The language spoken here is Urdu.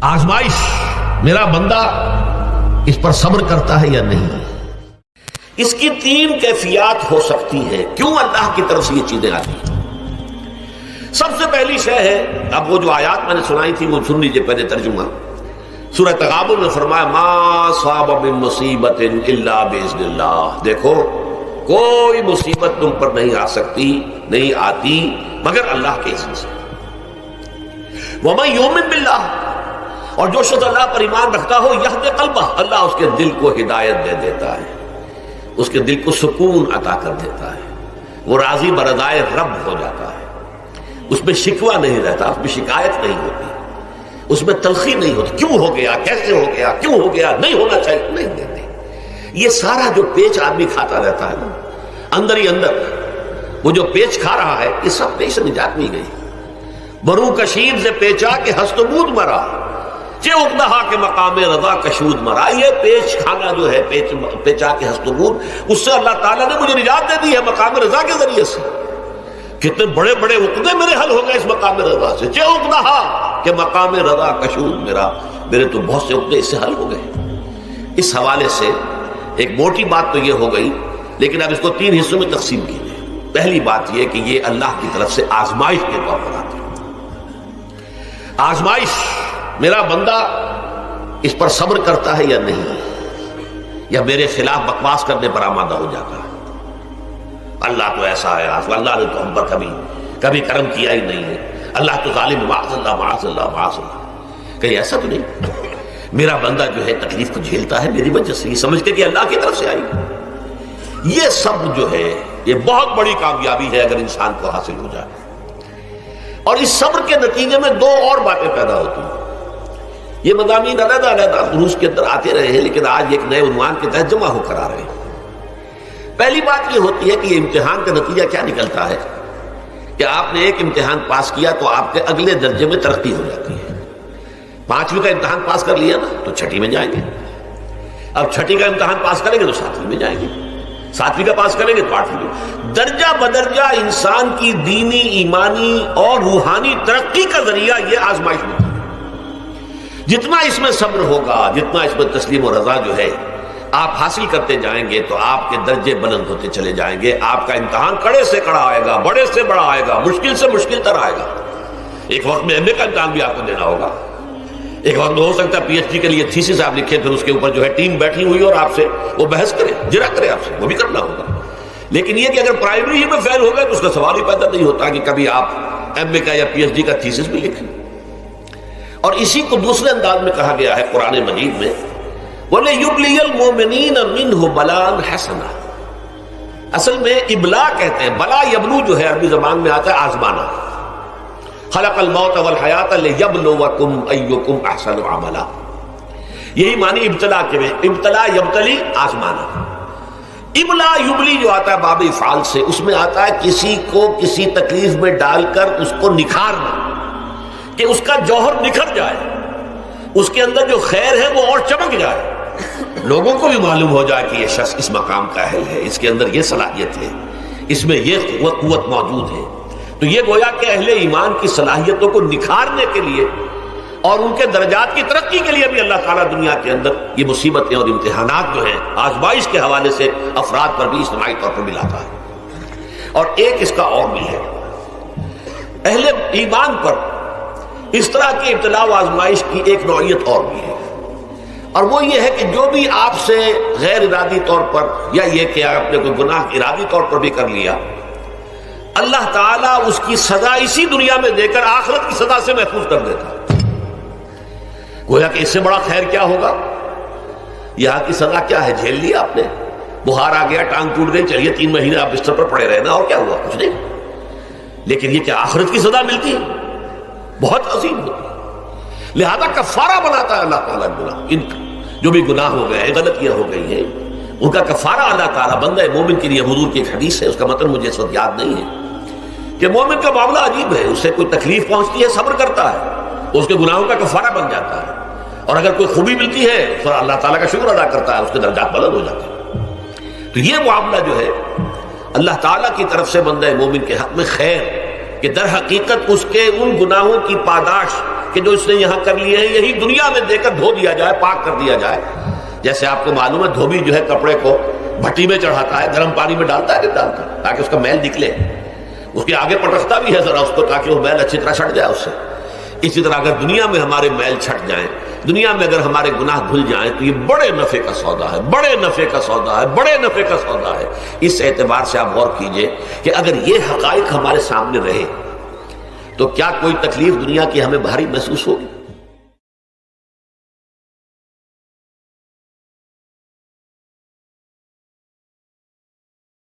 آزمائش میرا بندہ اس پر صبر کرتا ہے یا نہیں. اس کی تین کیفیات ہو سکتی ہے کیوں اللہ کی طرف سے یہ چیزیں آتی ہیں. سب سے پہلی شے ہے، اب وہ جو آیات میں نے سنائی تھی وہ سن لیجیے پہلے ترجمہ. سورہ تغابن میں فرمایا ما صاب من مصیبت الا باذن اللہ. دیکھو کوئی مصیبت تم پر نہیں آ سکتی، نہیں آتی مگر اللہ کے اذن سے. ومن یؤمن باللہ، اور جو شخص اللہ پر ایمان رکھتا ہو یہد قلبہ، اللہ اس کے دل کو ہدایت دے دیتا ہے، اس کے دل کو سکون عطا کر دیتا ہے. وہ راضی برضائے رب ہو جاتا ہے، اس میں شکوہ نہیں رہتا، اس میں شکایت نہیں ہوتی، اس میں تلخی نہیں ہوتی. کیوں ہو گیا، کیسے ہو گیا، کیوں ہو گیا، نہیں ہونا چاہیے، نہیں دیتے. یہ سارا جو پیچ آدمی کھاتا رہتا ہے نا اندر ہی اندر، وہ جو پیچ کھا رہا ہے یہ سب پیچ سے نجات نہیں گئی. برو کشید سے پیچا کے ہست و بود مرا، چے اقدہا کے مقام رضا کشود مرا. یہ پیچ کھانا جو ہے پیچا کے ہست و بود، اس سے اللہ تعالیٰ نے مجھے نجات دے دی ہے مقام رضا کے ذریعے سے. کتنے بڑے بڑے عقدے میرے حل ہو گئے اس مقام رضا سے. چے اقدہا کہ مقام رضا کشود میرا، میرے تو بہت سے عقدے اس سے حل ہو گئے. اس حوالے سے ایک موٹی بات تو یہ ہو گئی، لیکن اب اس کو تین حصوں میں تقسیم کیجیے. پہلی بات یہ کہ یہ اللہ کی طرف سے آزمائش کے طور پر آتی ہے. آزمائش میرا بندہ اس پر صبر کرتا ہے یا نہیں، یا میرے خلاف بکواس کرنے پر آمادہ ہو جاتا ہے. اللہ تو ایسا ہے، اللہ نے تو ہم پر کبھی کرم کیا ہی نہیں ہے، اللہ تو ظالم، معاذ اللہ معاذ اللہ معاذ اللہ. کہیں ایسا تو نہیں، میرا بندہ جو ہے تکلیف کو جھیلتا ہے میری وجہ سے، یہ سمجھ کے کہ اللہ کی طرف سے آئی. یہ سب جو ہے یہ بہت بڑی کامیابی ہے اگر انسان کو حاصل ہو جائے. اور اس صبر کے نتیجے میں دو اور باتیں پیدا ہوتی ہیں. یہ مضامین علیحدہ علیحدہ دروس کے اندر آتے رہے ہیں، لیکن آج ایک نئے عنوان کے تحت جمع ہو کر آ رہے ہیں. پہلی بات یہ ہوتی ہے کہ یہ امتحان کا نتیجہ کیا نکلتا ہے کہ آپ نے ایک امتحان پاس کیا تو آپ کے اگلے درجے میں ترقی ہو جاتی ہے. 5ویں کا امتحان پاس کر لیا نا تو 6ٹھی میں جائیں گے. اب 6ٹھی کا امتحان پاس کریں گے تو 7ویں میں جائیں گے، 7ویں کا پاس کریں گے تو 8ویں میں. درجہ بدرجہ انسان کی دینی، ایمانی اور روحانی ترقی کا ذریعہ یہ آزمائش ہوتی ہے. جتنا اس میں صبر ہوگا، جتنا اس میں تسلیم و رضا جو ہے آپ حاصل کرتے جائیں گے تو آپ کے درجے بلند ہوتے چلے جائیں گے. آپ کا امتحان کڑے سے کڑا آئے گا، بڑے سے بڑا آئے گا، مشکل سے مشکل تر آئے گا. ایک وقت میں MA کا امتحان بھی آپ کو دینا ہوگا. ایک وقت میں ہو سکتا ہے PhD کے لیے تھیسس آپ لکھیں، پھر اس کے اوپر جو ہے ٹیم بیٹھی ہوئی اور آپ سے وہ بحث کرے، جرا کرے آپ سے، وہ بھی کرنا ہوگا. لیکن یہ کہ اگر پرائمری ہی میں فیل ہو گئے تو اس کا سوال ہی پیدا نہیں ہوتا کہ کبھی آپ MA کا یا PhD کا تھیسس بھی لکھیں. اور اسی کو دوسرے انداز میں کہا گیا ہے قرآن مجید میں وَلِيُبْلِيَ الْمُؤْمِنِينَ مِنْهُ بَلَاءً حَسَنًا. اصل میں ابلا کہتے ہیں، بلا یبلو جو ہے عربی زبان میں آتا ہے آزمانا. خلق الموت والحیات لیبلوکم ایکم احسن عملا. یہی معنی ابتلا کے میں، ابتلا یبتلی آزمانا. ابلا یبلی جو آتا ہے باب افعال سے، اس میں آتا ہے کسی کو کسی تکلیف میں ڈال کر اس کو نکھارنا، کہ اس کا جوہر نکھر جائے، اس کے اندر جو خیر ہے وہ اور چمک جائے، لوگوں کو بھی معلوم ہو جائے کہ یہ شخص اس مقام کا اہل ہے، اس کے اندر یہ صلاحیت ہے، اس میں یہ قوت موجود ہے. تو یہ گویا کہ اہل ایمان کی صلاحیتوں کو نکھارنے کے لیے اور ان کے درجات کی ترقی کے لیے بھی اللہ تعالیٰ دنیا کے اندر یہ مصیبتیں اور امتحانات جو ہیں آزمائش کے حوالے سے افراد پر بھی اجتماعی طور پر بھی لاتا ہے. اور ایک اس کا اور بھی ہے، اہل ایمان پر اس طرح کی ابتلا و آزمائش کی ایک نوعیت اور بھی ہے، اور وہ یہ ہے کہ جو بھی آپ سے غیر ارادی طور پر یا یہ کہ آپ نے کوئی گناہ ارادی طور پر بھی کر لیا، اللہ تعالیٰ اس کی سزا اسی دنیا میں دے کر آخرت کی سزا سے محفوظ کر دیتا. گویا کہ اس سے بڑا خیر کیا ہوگا. یہاں کی سزا کیا ہے، جھیل لیا آپ نے، بخار آ گیا، ٹانگ ٹوٹ گئی، چلیے 3 مہینے آپ بستر پر پڑے رہنا، اور کیا ہوا، کچھ نہیں. لیکن یہ کہ آخرت کی سزا ملتی ہے بہت عظیم ہوتی ہے. لہذا کفارہ بناتا ہے اللہ تعالیٰ گناہ، ان جو بھی گناہ ہو گئے ہیں، غلطیاں ہو گئی ہیں، ان کا کفارہ اللہ تعالیٰ بندہ مومن کے لیے. حضور کی ایک حدیث ہے، اس کا متن مجھے اس وقت یاد نہیں ہے، کہ مومن کا معاملہ عجیب ہے. اسے کوئی تکلیف پہنچتی ہے صبر کرتا ہے، اس کے گناہوں کا کفارہ بن جاتا ہے، اور اگر کوئی خوبی ملتی ہے تو اللہ تعالیٰ کا شکر ادا کرتا ہے، اس کے درجات بلند ہو جاتے ہیں. تو یہ معاملہ جو ہے اللہ تعالیٰ کی طرف سے بندہ مومن کے حق میں خیر، کہ در حقیقت اس کے ان گناہوں کی پاداش کہ جو اس نے یہاں کر لیے ہیں یہی دنیا میں دے کر دھو دیا جائے، پاک کر دیا جائے۔ جیسے آپ کو معلوم ہے دھوبی جو ہے کپڑے کو بھٹی میں چڑھاتا ہے، گرم پانی میں ڈالتا ہے کہ ڈالتا ہے تاکہ اس کا میل نکلے، اس کے آگے پٹکتا بھی ہے ذرا اس کو تاکہ وہ میل اچھی طرح چھٹ جائے اس سے۔ اسی طرح اگر دنیا میں ہمارے میل چھٹ جائیں، دنیا میں اگر ہمارے گناہ دھل جائیں تو یہ بڑے نفع کا سودا ہے، بڑے نفع کا سودا ہے، بڑے نفع کا سودا ہے۔ اس اعتبار سے آپ غور کیجئے کہ اگر یہ حقائق ہمارے سامنے رہے تو کیا کوئی تکلیف دنیا کی ہمیں بھاری محسوس ہوگی؟